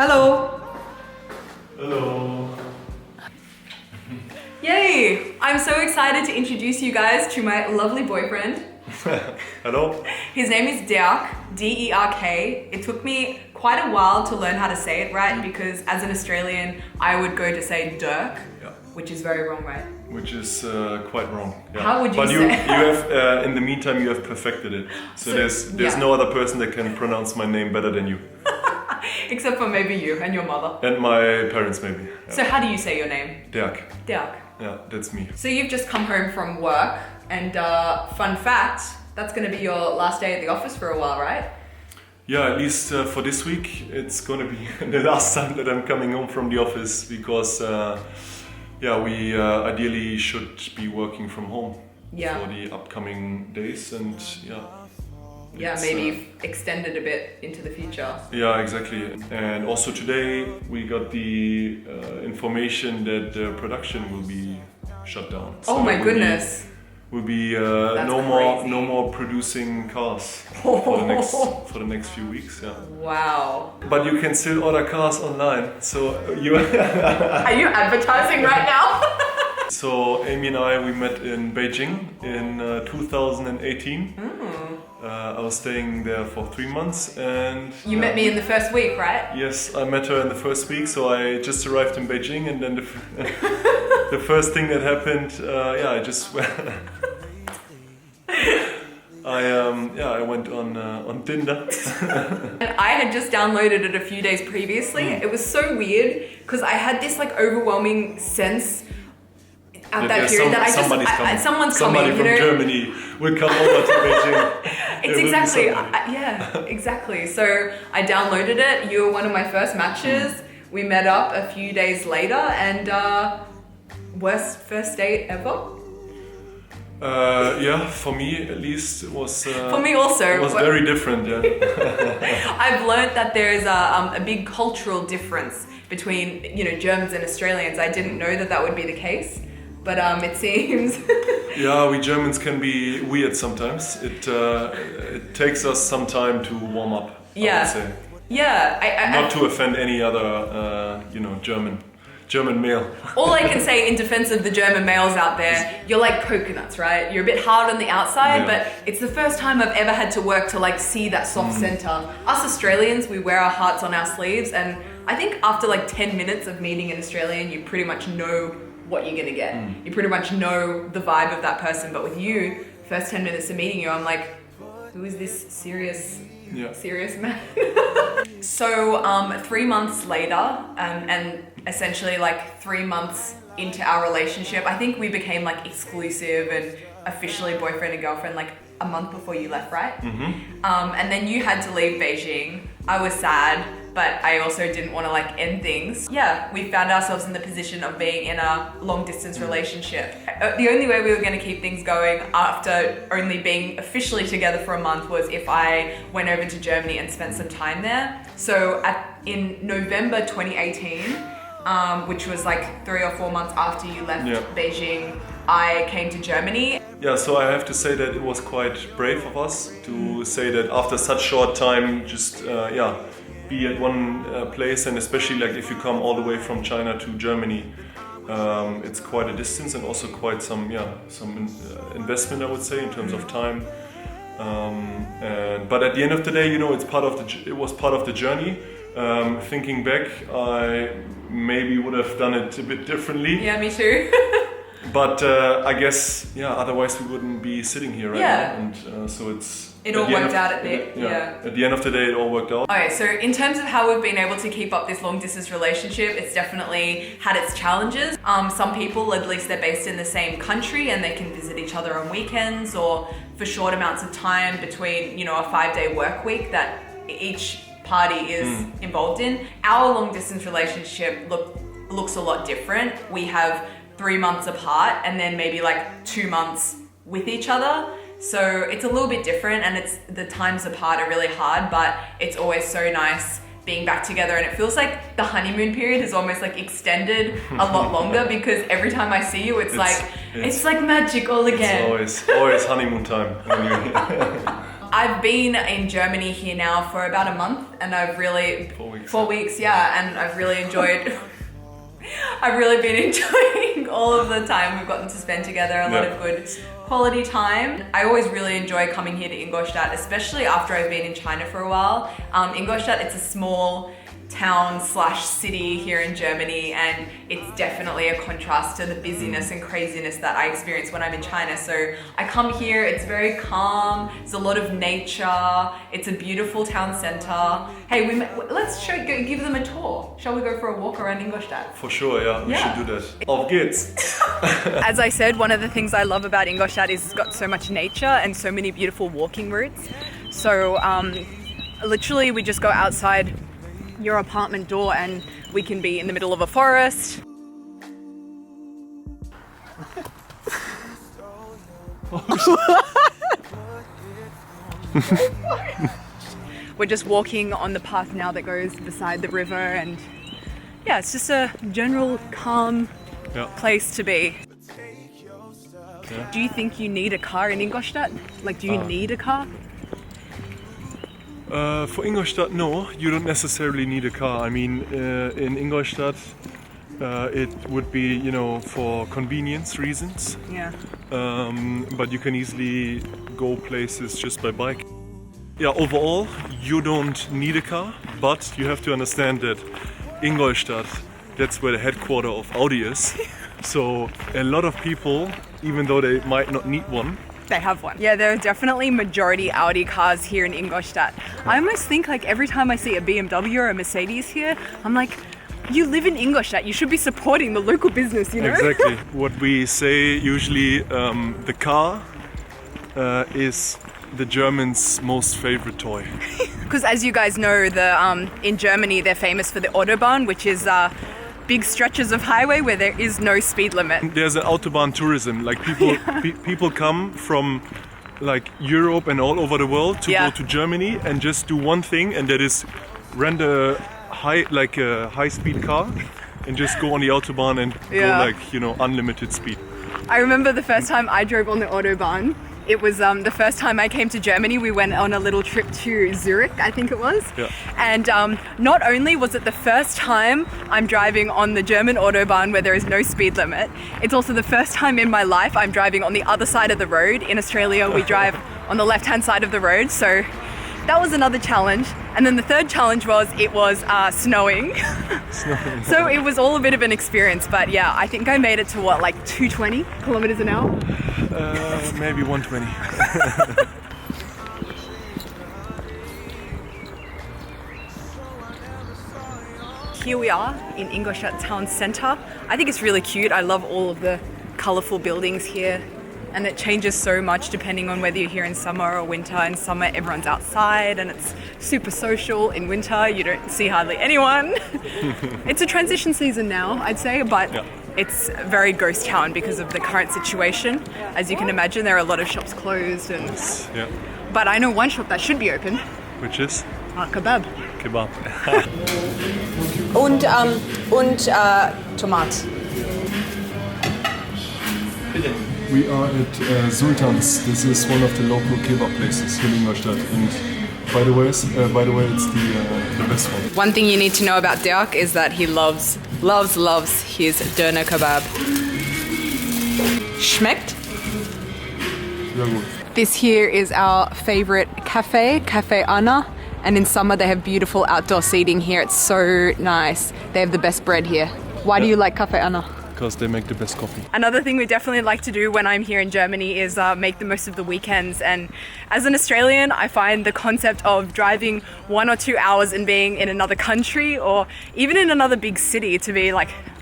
Hello. Hello. Yay! I'm so excited to introduce you guys to my lovely boyfriend. Hello. His name is Dirk, D-E-R-K. It took me quite a while to learn how to say it right because as an Australian, I would go to say Dirk, which is very wrong, right? Which is quite wrong. Yeah. How would you but say? You have, in the meantime, you have perfected it. So there's no other person that can pronounce my name better than you. Except for maybe you and your mother. And my parents, maybe. Yeah. So how do you say your name? Dirk. Dirk. Yeah, that's me. So you've just come home from work, and fun fact, that's going to be your last day at the office for a while, right? Yeah, at least for this week, it's going to be the last time that I'm coming home from the office because, we ideally should be working from home for the upcoming days and maybe extend it a bit into the future. Yeah, exactly. And also today we got the information that the production will be shut down. So oh my goodness! Will be no more producing cars for the next few weeks. Yeah. Wow. But you can still order cars online. So you are you advertising right now? So Amy and I, we met in Beijing in 2018. I was staying there for 3 months and... You met me in the first week, right? Yes, I met her in the first week, so I just arrived in Beijing and then the first thing that happened, I just... I went on Tinder. And I had just downloaded it a few days previously. It was so weird because I had this like overwhelming sense at that period that someone's coming. Somebody from Germany will come over to Beijing. It's exactly, exactly. So I downloaded it. You were one of my first matches. We met up a few days later and worst first date ever? For me at least it was... for me also. It was very different, yeah. I've learned that there is a big cultural difference between, Germans and Australians. I didn't know that would be the case. But it seems... Yeah, we Germans can be weird sometimes. It takes us some time to warm up, I would say. Yeah. Not to offend any other, German male. All I can say in defense of the German males out there, you're like coconuts, right? You're a bit hard on the outside, but it's the first time I've ever had to work to like see that soft center. Us Australians, we wear our hearts on our sleeves, and I think after like 10 minutes of meeting an Australian, you pretty much know what you're gonna get. You pretty much know the vibe of that person, but with you, first 10 minutes of meeting you, I'm like, who is this serious man? So 3 months later, and essentially like 3 months into our relationship, I think we became like exclusive and officially boyfriend and girlfriend like a month before you left, right? And then you had to leave Beijing. I was sad, but I also didn't want to like end things. Yeah, we found ourselves in the position of being in a long distance relationship. The only way we were going to keep things going after only being officially together for a month was if I went over to Germany and spent some time there. So in November 2018, which was like 3 or 4 months after you left Beijing, I came to Germany. Yeah, so I have to say that it was quite brave of us to say that after such short time, just be at one place, and especially like if you come all the way from China to Germany, it's quite a distance and also quite some investment, I would say, in terms of time. But at the end of the day, it was part of the journey. Thinking back, I maybe would have done it a bit differently. Yeah, me too. But I guess, otherwise we wouldn't be sitting here right now. And so it all worked out at the At the end of the day, it all worked out. Okay, so in terms of how we've been able to keep up this long distance relationship, it's definitely had its challenges. Some people, at least they're based in the same country and they can visit each other on weekends or for short amounts of time between, a 5-day work week that each party is involved in. Our long distance relationship looks a lot different. We have 3 months apart and then maybe like 2 months with each other. So it's a little bit different, and the times apart are really hard, but it's always so nice being back together, and it feels like the honeymoon period is almost like extended a lot longer because every time I see you, it's like magic all again. It's always honeymoon time. I've been in Germany here now for about a month, and I've really 4 weeks. Yeah, and I've really enjoyed. I've really been enjoying all of the time we've gotten to spend together. A lot of good quality time. I always really enjoy coming here to Ingolstadt, especially after I've been in China for a while. Ingolstadt, it's a small town/city here in Germany, and it's definitely a contrast to the busyness and craziness that I experience when I'm in China. So I come here, it's very calm, there's a lot of nature, it's a beautiful town center. Hey, let's give them a tour. Shall we go for a walk around Ingolstadt? For sure, yeah, we should do that. Auf geht's! As I said, one of the things I love about Ingolstadt is it's got so much nature and so many beautiful walking routes. So literally we just go outside your apartment door and we can be in the middle of a forest. We're just walking on the path now that goes beside the river, and yeah, it's just a general calm place to be. Yeah. Do you think you need a car in Ingolstadt? Like, do you need a car? For Ingolstadt, no, you don't necessarily need a car. I mean, in Ingolstadt, it would be, for convenience reasons. Yeah. But you can easily go places just by bike. Yeah, overall, you don't need a car, but you have to understand that Ingolstadt, that's where the headquarter of Audi is. So a lot of people, even though they might not need one, they have one. Yeah, there are definitely majority Audi cars here in Ingolstadt. I almost think like every time I see a BMW or a Mercedes here, I'm like, you live in Ingolstadt, you should be supporting the local business, Exactly. What we say usually, the car is the Germans' most favorite toy. Because as you guys know, in Germany they're famous for the Autobahn, which is big stretches of highway where there is no speed limit. There's an Autobahn tourism, like people come from like Europe and all over the world to go to Germany and just do one thing, and that is rent a high-speed car and just go on the Autobahn and go unlimited speed. I remember the first time I drove on the Autobahn. It was the first time I came to Germany. We went on a little trip to Zurich, I think it was. Yeah. And not only was it the first time I'm driving on the German Autobahn where there is no speed limit, it's also the first time in my life I'm driving on the other side of the road. In Australia, we drive on the left-hand side of the road. So that was another challenge. And then the third challenge was it was snowing. So it was all a bit of an experience. But yeah, I think I made it to 220 kilometers an hour? Maybe 120. Here we are in Ingolstadt town centre. I think it's really cute. I love all of the colourful buildings here. And it changes so much depending on whether you're here in summer or winter. In summer, everyone's outside and it's super social. In winter, you don't see hardly anyone. It's a transition season now, I'd say, but it's a very ghost town because of the current situation. As you can imagine, there are a lot of shops closed. But I know one shop that should be open. Which is? Kebab. Kebab. und Tomat. We are at Sultan's. This is one of the local kebab places here in Ingolstadt, and by the way, it's the best one. One thing you need to know about Dirk is that he loves his Döner kebab. Schmeckt? Sehr gut. This here is our favorite cafe, Cafe Anna, and in summer they have beautiful outdoor seating here. It's so nice. They have the best bread here. Why do you like Cafe Anna? Because they make the best coffee. Another thing we definitely like to do when I'm here in Germany is make the most of the weekends. And as an Australian, I find the concept of driving 1 or 2 hours and being in another country or even in another big city to be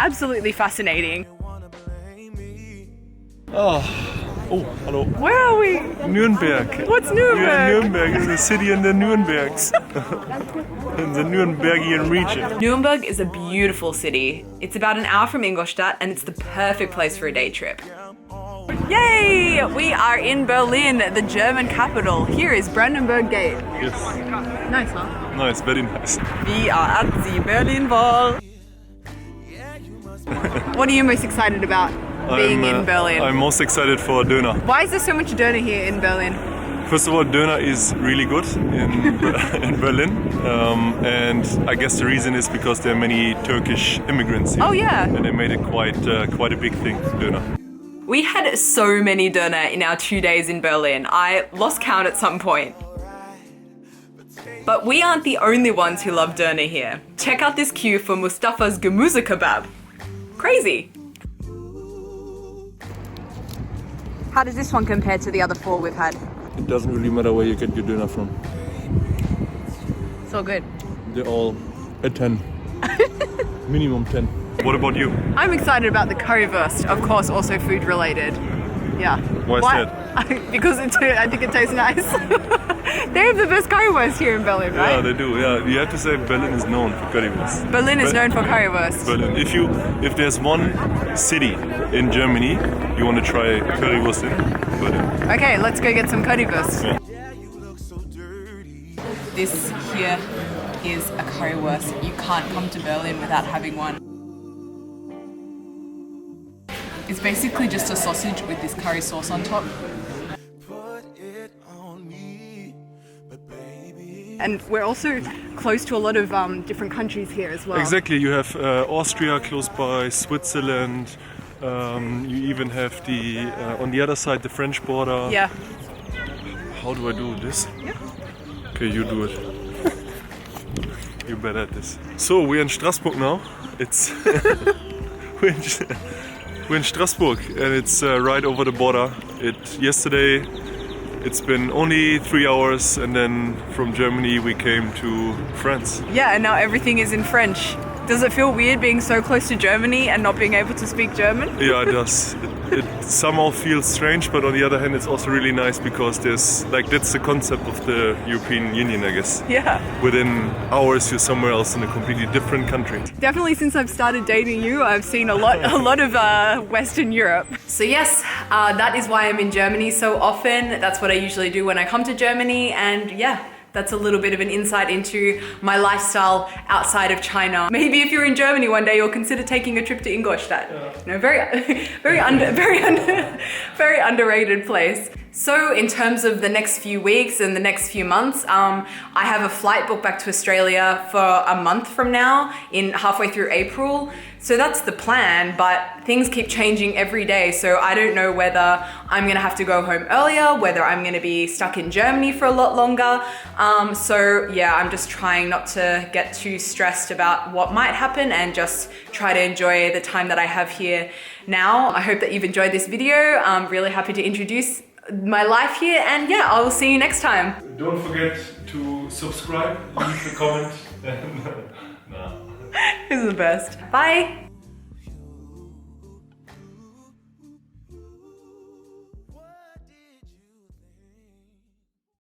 absolutely fascinating. Oh, hello. Where are we? Nuremberg. What's Nuremberg? Yeah, Nuremberg is a city in the Nurembergs. In the Nurembergian region. Nuremberg is a beautiful city. It's about an hour from Ingolstadt and it's the perfect place for a day trip. Yay! We are in Berlin, the German capital. Here is Brandenburg Gate. Yes. Nice, huh? Nice, very nice. We are at the Berlin Wall. What are you most excited about being in Berlin? I'm most excited for Döner. Why is there so much Döner here in Berlin? First of all, Döner is really good in in Berlin, and I guess the reason is because there are many Turkish immigrants here. Oh yeah. And they made it quite a big thing, Döner. We had so many Döner in our 2 days in Berlin. I lost count at some point. But we aren't the only ones who love Döner here. Check out this queue for Mustafa's Gemüse kebab. Crazy. How does this one compare to the other 4 we've had? It doesn't really matter where you get your Döner from. It's all good. They're all a 10. Minimum 10. What about you? I'm excited about the currywurst, of course, also food related. Yeah. Why is that? Because I think it tastes nice. They have the best currywurst here in Berlin, right? Yeah, they do. Yeah, you have to say Berlin is known for currywurst. Berlin is known for currywurst. Berlin. If there's one city in Germany you want to try currywurst in, Berlin. Okay, let's go get some currywurst. Yeah. This here is a currywurst. You can't come to Berlin without having one. It's basically just a sausage with this curry sauce on top. And we're also close to a lot of different countries here as well. Exactly, you have Austria close by, Switzerland, you even have the, on the other side, the French border. Yeah. How do I do this? Yeah. Okay, you do it. You're better at this. So, we're in Strasbourg now. It's we're in Strasbourg and it's right over the border. Yesterday it's been only 3 hours and then from Germany we came to France. Yeah, and now everything is in French. Does it feel weird being so close to Germany and not being able to speak German? Yeah, it does. It somehow feels strange, but on the other hand it's also really nice because that's the concept of the European Union, I guess. Yeah. Within hours you're somewhere else in a completely different country. Definitely since I've started dating you, I've seen a lot of Western Europe. So yes, that is why I'm in Germany so often. That's what I usually do when I come to Germany, and yeah. That's a little bit of an insight into my lifestyle outside of China. Maybe if you're in Germany one day, you'll consider taking a trip to Ingolstadt. Yeah. You know, very underrated place. So in terms of the next few weeks and the next few months, I have a flight booked back to Australia for a month from now, in halfway through April. So that's the plan, but things keep changing every day. So I don't know whether I'm gonna have to go home earlier, whether I'm gonna be stuck in Germany for a lot longer. So yeah, I'm just trying not to get too stressed about what might happen and just try to enjoy the time that I have here now. I hope that you've enjoyed this video. I'm really happy to introduce my life here, and yeah, I will see you next time. Don't forget to subscribe, leave a comment, and This is the best. Bye.